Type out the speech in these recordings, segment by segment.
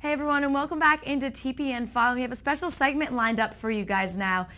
Hey everyone, and welcome back into TPN File. We have a special segment lined up for you guys now.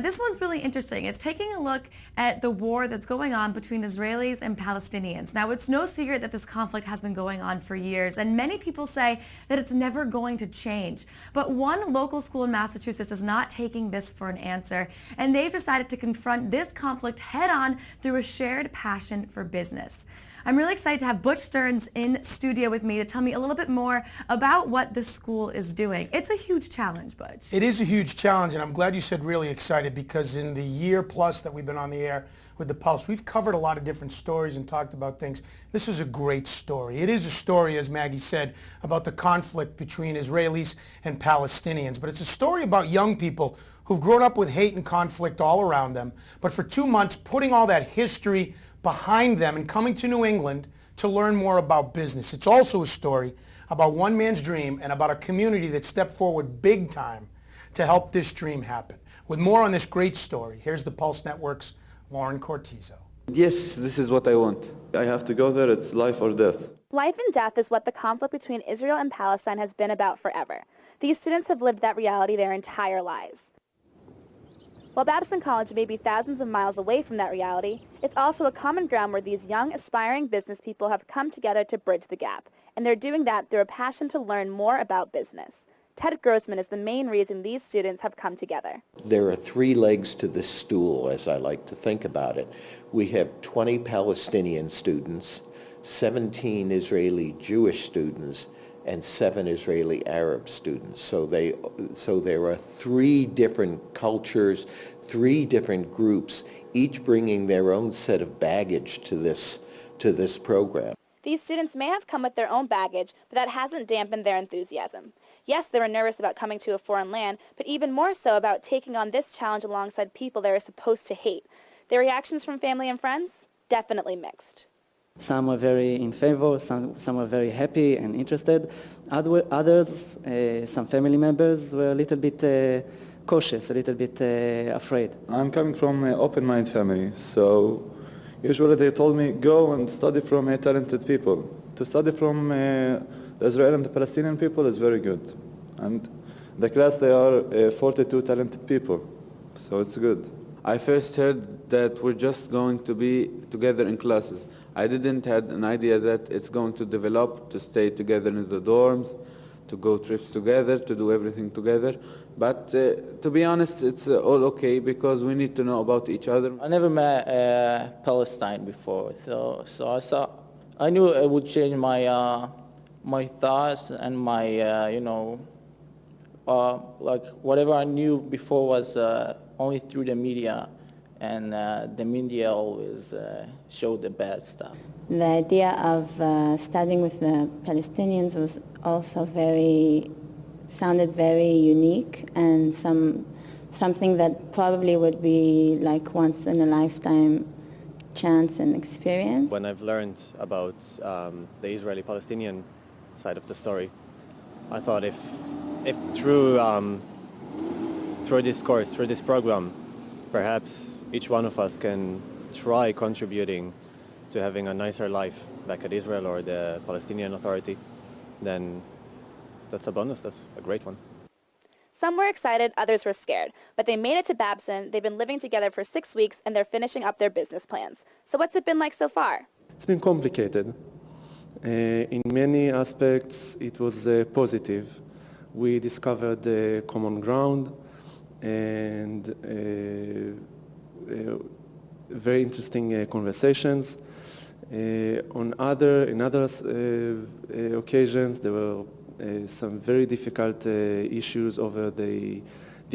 This one's really interesting. It's taking a look at the war that's going on between Israelis and Palestinians. Now, it's no secret that this conflict has been going on for years, and many people say that it's never going to change. But one local school in Massachusetts is not taking this for an answer, and they've decided to confront this conflict head-on through a shared passion for business. I'm really excited to have Butch Stearns in studio with me to tell me a little bit more about what the school is doing. It's a huge challenge, Butch. It is a huge challenge, and I'm glad you said really excited, because in the year plus that we've been on the air with the Pulse, we've covered a lot of different stories and talked about things. This is a great story. It is a story, as Maggie said, about the conflict between Israelis and Palestinians, but it's a story about young people who've grown up with hate and conflict all around them, but for 2 months putting all that history behind them and coming to New England to learn more about business. It's also a story about one man's dream and about a community that stepped forward big time to help this dream happen. With more on this great story, here's the Pulse Network's Lauren Cortizo. Yes, this is what I want. I have to go there. It's life or death. Life and death is what the conflict between Israel and Palestine has been about forever. These students have lived that reality their entire lives. While Babson College may be thousands of miles away from that reality, it's also a common ground where these young, aspiring business people have come together to bridge the gap, and they're doing that through a passion to learn more about business. Ted Grossman is the main reason these students have come together. There are 3 legs to this stool, as I like to think about it. We have 20 Palestinian students, 17 Israeli Jewish students, and 7 Israeli Arab students. So there are 3 different cultures, 3 different groups, each bringing their own set of baggage to this program. These students may have come with their own baggage, but that hasn't dampened their enthusiasm. Yes, they were nervous about coming to a foreign land, but even more so about taking on this challenge alongside people they are supposed to hate. Their reactions from family and friends? Definitely mixed. Some were very in favor, some were very happy and interested. Others, some family members, were a little bit cautious, a little bit afraid. I'm coming from an open-mind family, so usually they told me, go and study from talented people. To study from the Israeli and the Palestinian people is very good. And the class, they are 42 talented people, so it's good. I first heard that we're just going to be together in classes. I didn't have an idea that it's going to develop, to stay together in the dorms, to go trips together, to do everything together. But to be honest, it's all okay because we need to know about each other. I never met Palestine before, so I knew it would change my my thoughts and my like whatever I knew before was only through the media. And the media always showed the bad stuff. The idea of studying with the Palestinians was also sounded very unique and something that probably would be like once in a lifetime chance and experience. When I've learned about the Israeli-Palestinian side of the story, I thought if through this course, through this program, perhaps each one of us can try contributing to having a nicer life back at Israel or the Palestinian Authority, then that's a bonus. That's a great one. Some were excited, others were scared, but they made it to Babson. They've been living together for 6 weeks, and they're finishing up their business plans. So what's it been like so far? It's been complicated. In many aspects, it was positive. We discovered common ground and very interesting conversations. In other occasions, there were some very difficult issues over the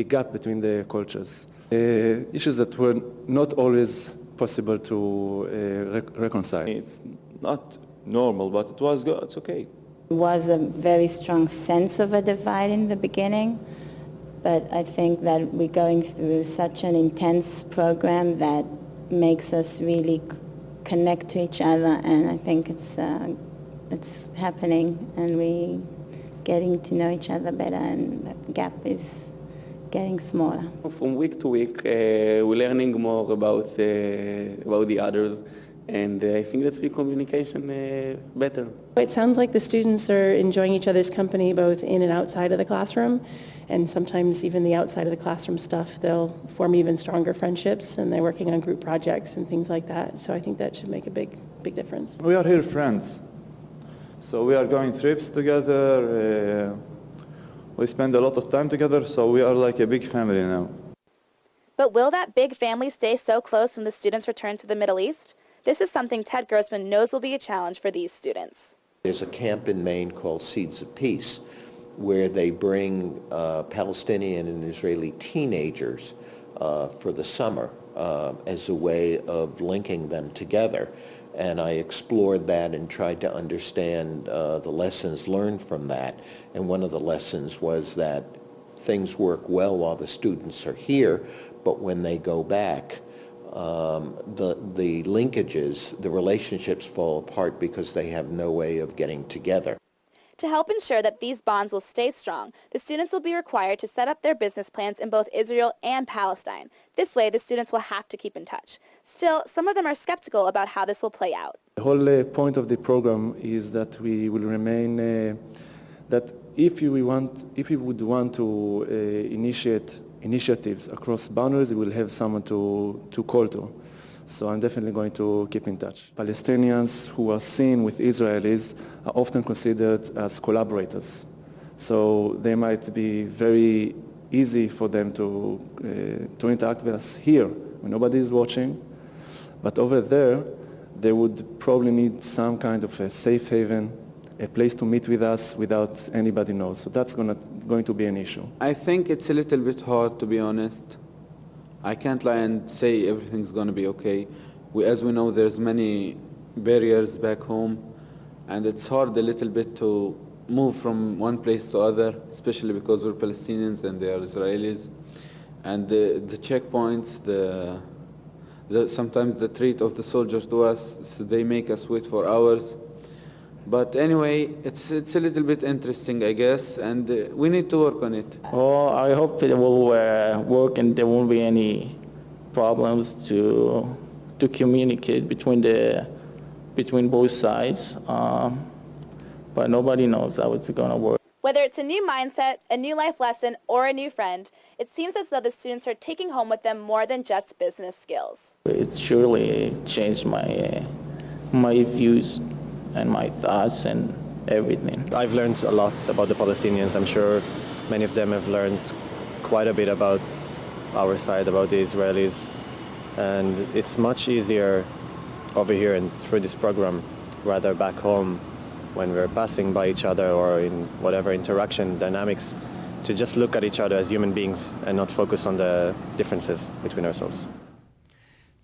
gap between the cultures. Issues that were not always possible to reconcile. It's not normal, but it was good. It's okay. There was a very strong sense of a divide in the beginning, but I think that we're going through such an intense program that makes us really connect to each other, and I think it's happening, and we getting to know each other better, and the gap is getting smaller. From week to week, we're learning more about the others, and I think that's the communication better. It sounds like the students are enjoying each other's company both in and outside of the classroom, and sometimes even the outside of the classroom stuff, they'll form even stronger friendships, and they're working on group projects and things like that. So I think that should make a big difference. We are here friends. So we are going trips together. We spend a lot of time together, so we are like a big family now. But will that big family stay so close when the students return to the Middle East? This is something Ted Grossman knows will be a challenge for these students. There's a camp in Maine called Seeds of Peace, where they bring Palestinian and Israeli teenagers for the summer as a way of linking them together. And I explored that and tried to understand the lessons learned from that. And one of the lessons was that things work well while the students are here, but when they go back, the linkages, the relationships fall apart because they have no way of getting together. To help ensure that these bonds will stay strong, the students will be required to set up their business plans in both Israel and Palestine. This way, the students will have to keep in touch. Still, some of them are skeptical about how this will play out. The whole point of the program is that we will remain, that if we would want to initiate initiatives across boundaries, we will have someone to call to. So I'm definitely going to keep in touch. Palestinians who are seen with Israelis are often considered as collaborators. So they might be very easy for them to interact with us here when nobody is watching. But over there, they would probably need some kind of a safe haven, a place to meet with us without anybody knows. So that's going to be an issue. I think it's a little bit hard, to be honest. I can't lie and say everything's going to be okay. As we know, there's many barriers back home, and it's hard a little bit to move from one place to other, especially because we're Palestinians and they are Israelis. And the checkpoints, sometimes the treat of the soldiers to us, so they make us wait for hours. But anyway, it's a little bit interesting, I guess, and we need to work on it. Oh, I hope it will work and there won't be any problems to communicate between both sides. But nobody knows how it's going to work. Whether it's a new mindset, a new life lesson, or a new friend, it seems as though the students are taking home with them more than just business skills. It's surely changed my views and my thoughts and everything. I've learned a lot about the Palestinians. I'm sure many of them have learned quite a bit about our side, about the Israelis. And it's much easier over here and through this program, rather back home when we're passing by each other or in whatever interaction dynamics, to just look at each other as human beings and not focus on the differences between ourselves.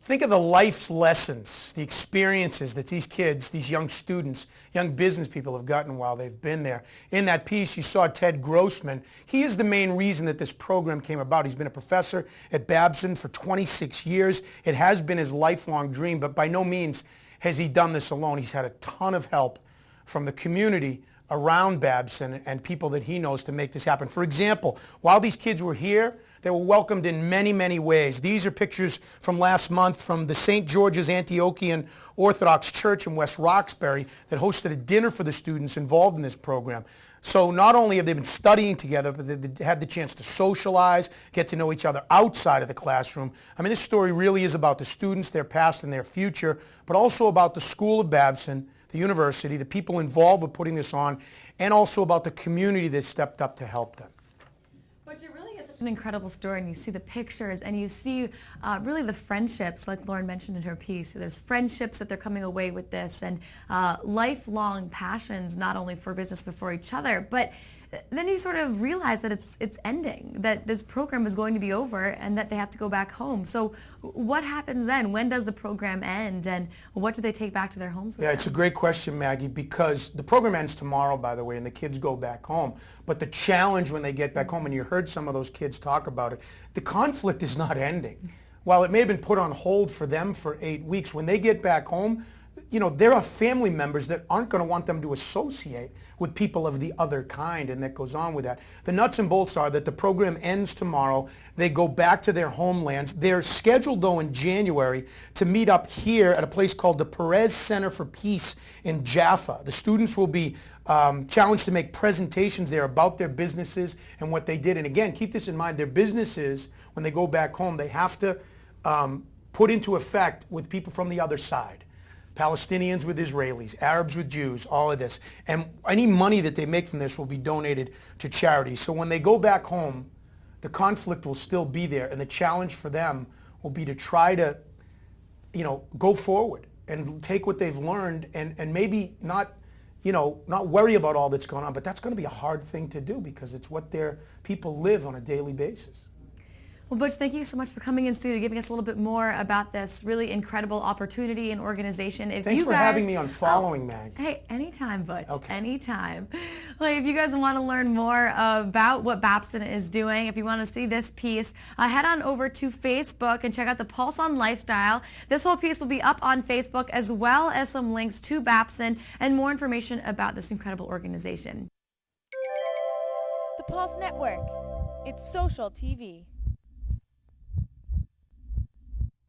Think of the life's lessons, the experiences that these kids, these young students, young business people have gotten while they've been there. In that piece, you saw Ted Grossman. He is the main reason that this program came about. He's been a professor at Babson for 26 years. It has been his lifelong dream, but by no means has he done this alone. He's had a ton of help from the community around Babson and people that he knows to make this happen. For example, while these kids were here, they were welcomed in many, many ways. These are pictures from last month from the St. George's Antiochian Orthodox Church in West Roxbury that hosted a dinner for the students involved in this program. So not only have they been studying together, but they had the chance to socialize, get to know each other outside of the classroom. I mean, this story really is about the students, their past and their future, but also about the School of Babson, the university, the people involved with putting this on, and also about the community that stepped up to help them. An incredible story, and you see the pictures and you see really the friendships, like Lauren mentioned in her piece. There's friendships that they're coming away with this, and lifelong passions, not only for business but for each other. But then you sort of realize that it's ending, that this program is going to be over and that they have to go back home. So what happens then? When does the program end, and what do they take back to their homes with them? It's a great question, Maggie, because the program ends tomorrow, by the way, and the kids go back home. But the challenge when they get back home, and you heard some of those kids talk about it, the conflict is not ending. While it may have been put on hold for them for 8 weeks, when they get back home, there are family members that aren't going to want them to associate with people of the other kind, and that goes on with that. The nuts and bolts are that the program ends tomorrow. They go back to their homelands. They're scheduled, though, in January to meet up here at a place called the Perez Center for Peace in Jaffa. The students will be challenged to make presentations there about their businesses and what they did. And again, keep this in mind, their businesses, when they go back home, they have to put into effect with people from the other side. Palestinians with Israelis, Arabs with Jews, all of this. And any money that they make from this will be donated to charity. So when they go back home, the conflict will still be there, and the challenge for them will be to try to, go forward and take what they've learned and maybe not worry about all that's going on. But that's going to be a hard thing to do because it's what their people live on a daily basis. Well, Butch, thank you so much for coming in studio, giving us a little bit more about this really incredible opportunity and organization. Thanks for having me on Following, Mag. Hey, anytime, Butch. Okay. Anytime. Well, if you guys want to learn more about what Babson is doing, if you want to see this piece, head on over to Facebook and check out the Pulse on Lifestyle. This whole piece will be up on Facebook, as well as some links to Babson and more information about this incredible organization. The Pulse Network. It's social TV.